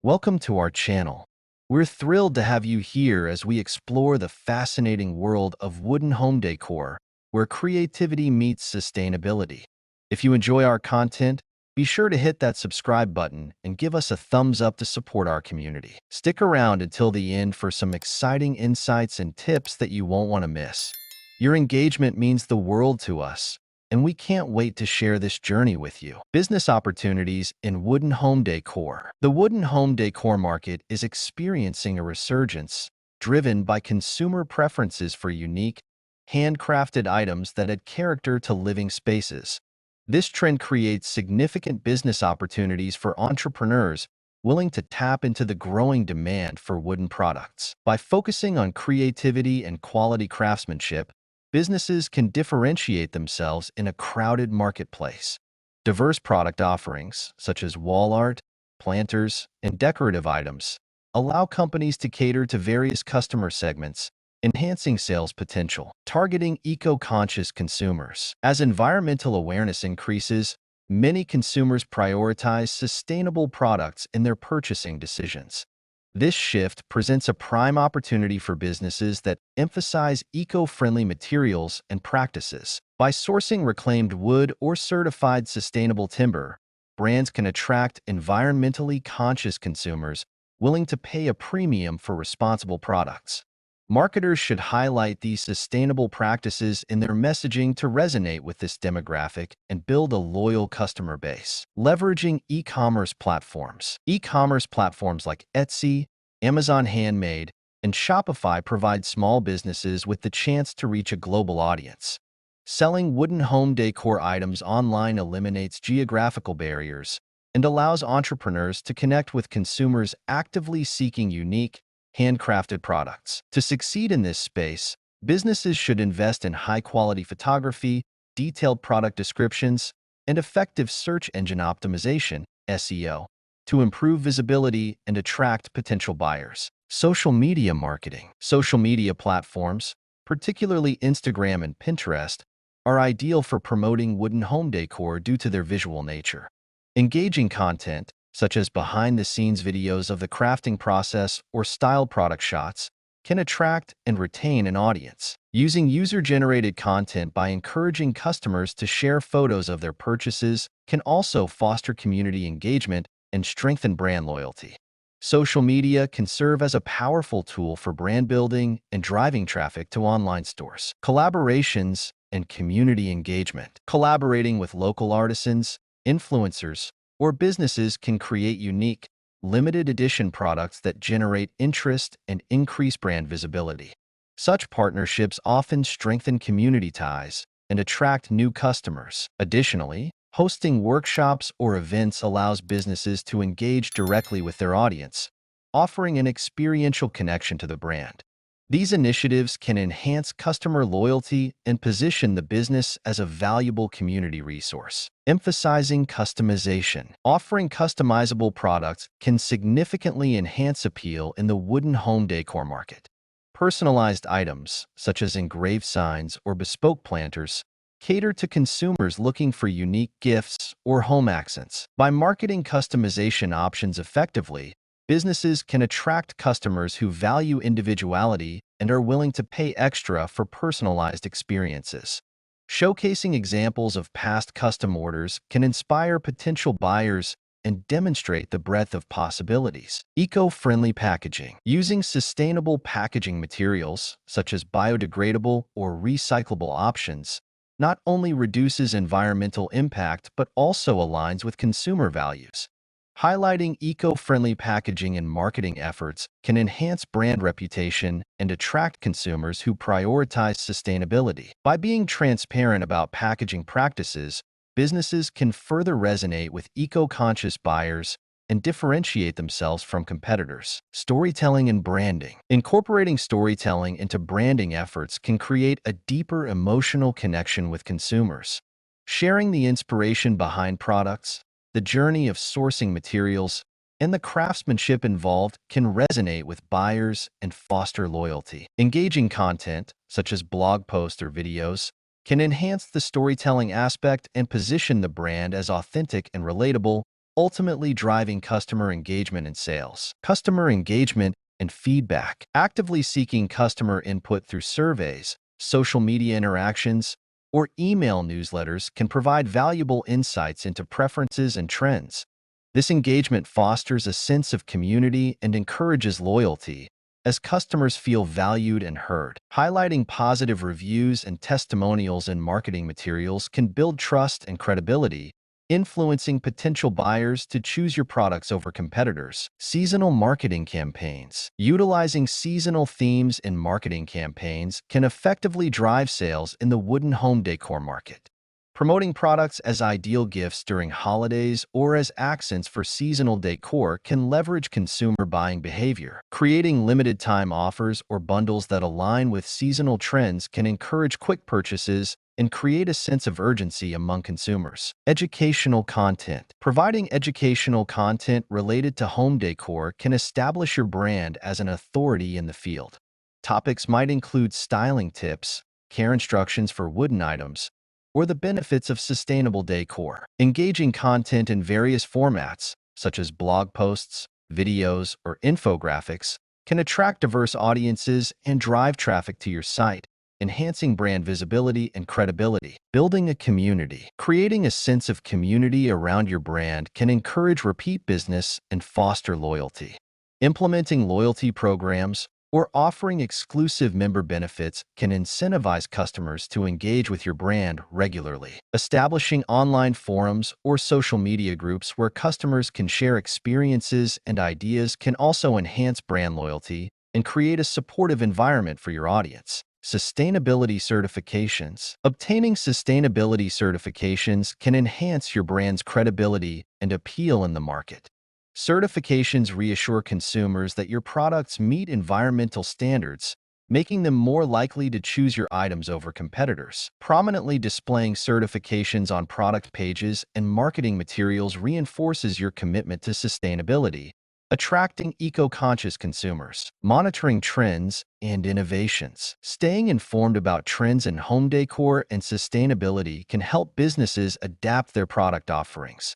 Welcome to our channel. We're thrilled to have you here as we explore the fascinating world of wooden home decor, where creativity meets sustainability. If you enjoy our content, be sure to hit that subscribe button and give us a thumbs up to support our community. Stick around until the end for some exciting insights and tips that you won't want to miss. Your engagement means the world to us, and we can't wait to share this journey with you. Business opportunities in wooden home decor. The wooden home decor market is experiencing a resurgence driven by consumer preferences for unique, handcrafted items that add character to living spaces. This trend creates significant business opportunities for entrepreneurs willing to tap into the growing demand for wooden products. By focusing on creativity and quality craftsmanship, businesses can differentiate themselves in a crowded marketplace. Diverse product offerings, such as wall art, planters, and decorative items, allow companies to cater to various customer segments, enhancing sales potential. Targeting eco-conscious consumers. As environmental awareness increases, many consumers prioritize sustainable products in their purchasing decisions. This shift presents a prime opportunity for businesses that emphasize eco-friendly materials and practices. By sourcing reclaimed wood or certified sustainable timber, brands can attract environmentally conscious consumers willing to pay a premium for responsible products. Marketers should highlight these sustainable practices in their messaging to resonate with this demographic and build a loyal customer base. Leveraging e-commerce platforms. E-commerce platforms like Etsy, Amazon Handmade, and Shopify provide small businesses with the chance to reach a global audience. Selling wooden home decor items online eliminates geographical barriers and allows entrepreneurs to connect with consumers actively seeking unique, handcrafted products. To succeed in this space, businesses should invest in high-quality photography, detailed product descriptions, and effective search engine optimization, SEO, to improve visibility and attract potential buyers. Social media marketing. Social media platforms, particularly Instagram and Pinterest, are ideal for promoting wooden home decor due to their visual nature. Engaging content, such as behind-the-scenes videos of the crafting process or style product shots, can attract and retain an audience. Using user-generated content by encouraging customers to share photos of their purchases can also foster community engagement and strengthen brand loyalty. Social media can serve as a powerful tool for brand building and driving traffic to online stores. Collaborations and community engagement. Collaborating with local artisans, influencers, or businesses can create unique, limited edition products that generate interest and increase brand visibility. Such partnerships often strengthen community ties and attract new customers. Additionally, hosting workshops or events allows businesses to engage directly with their audience, offering an experiential connection to the brand. These initiatives can enhance customer loyalty and position the business as a valuable community resource. Emphasizing customization. Offering customizable products can significantly enhance appeal in the wooden home decor market. Personalized items, such as engraved signs or bespoke planters, cater to consumers looking for unique gifts or home accents. By marketing customization options effectively, businesses can attract customers who value individuality and are willing to pay extra for personalized experiences. Showcasing examples of past custom orders can inspire potential buyers and demonstrate the breadth of possibilities. Eco-friendly packaging. Using sustainable packaging materials, such as biodegradable or recyclable options, not only reduces environmental impact but also aligns with consumer values. Highlighting eco-friendly packaging in marketing efforts can enhance brand reputation and attract consumers who prioritize sustainability. By being transparent about packaging practices, businesses can further resonate with eco-conscious buyers and differentiate themselves from competitors. Storytelling and branding. Incorporating storytelling into branding efforts can create a deeper emotional connection with consumers. Sharing the inspiration behind products, the journey of sourcing materials, and the craftsmanship involved can resonate with buyers and foster loyalty. Engaging content, such as blog posts or videos, can enhance the storytelling aspect and position the brand as authentic and relatable, ultimately driving customer engagement and sales. Customer engagement and feedback. Actively seeking customer input through surveys, social media interactions, or email newsletters can provide valuable insights into preferences and trends. This engagement fosters a sense of community and encourages loyalty, as customers feel valued and heard. Highlighting positive reviews and testimonials in marketing materials can build trust and credibility, influencing potential buyers to choose your products over competitors. Seasonal marketing campaigns. Utilizing seasonal themes in marketing campaigns can effectively drive sales in the wooden home decor market. Promoting products as ideal gifts during holidays or as accents for seasonal decor can leverage consumer buying behavior. Creating limited-time offers or bundles that align with seasonal trends can encourage quick purchases and create a sense of urgency among consumers. Educational content. Providing educational content related to home decor can establish your brand as an authority in the field. Topics might include styling tips, care instructions for wooden items, or the benefits of sustainable decor. Engaging content in various formats, such as blog posts, videos, or infographics, can attract diverse audiences and drive traffic to your site, enhancing brand visibility and credibility. Building a community. Creating a sense of community around your brand can encourage repeat business and foster loyalty. Implementing loyalty programs or offering exclusive member benefits can incentivize customers to engage with your brand regularly. Establishing online forums or social media groups where customers can share experiences and ideas can also enhance brand loyalty and create a supportive environment for your audience. Sustainability certifications. Obtaining sustainability certifications can enhance your brand's credibility and appeal in the market. Certifications reassure consumers that your products meet environmental standards, making them more likely to choose your items over competitors. Prominently displaying certifications on product pages and marketing materials reinforces your commitment to sustainability, attracting eco-conscious consumers. Monitoring trends and innovations. Staying informed about trends in home decor and sustainability can help businesses adapt their product offerings.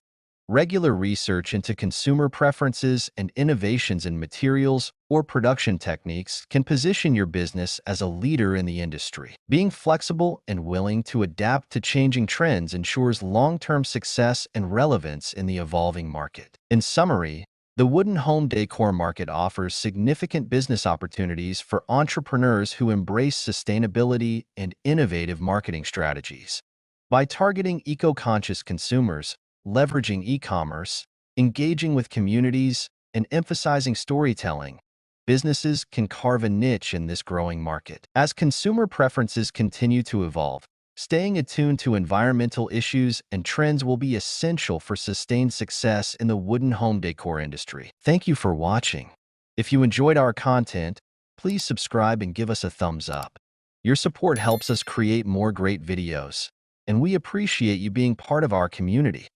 Regular research into consumer preferences and innovations in materials or production techniques can position your business as a leader in the industry. Being flexible and willing to adapt to changing trends ensures long-term success and relevance in the evolving market. In summary, the wooden home decor market offers significant business opportunities for entrepreneurs who embrace sustainability and innovative marketing strategies. By targeting eco-conscious consumers, leveraging e-commerce, engaging with communities, and emphasizing storytelling, businesses can carve a niche in this growing market. As consumer preferences continue to evolve, staying attuned to environmental issues and trends will be essential for sustained success in the wooden home decor industry. Thank you for watching. If you enjoyed our content, please subscribe and give us a thumbs up. Your support helps us create more great videos, and we appreciate you being part of our community.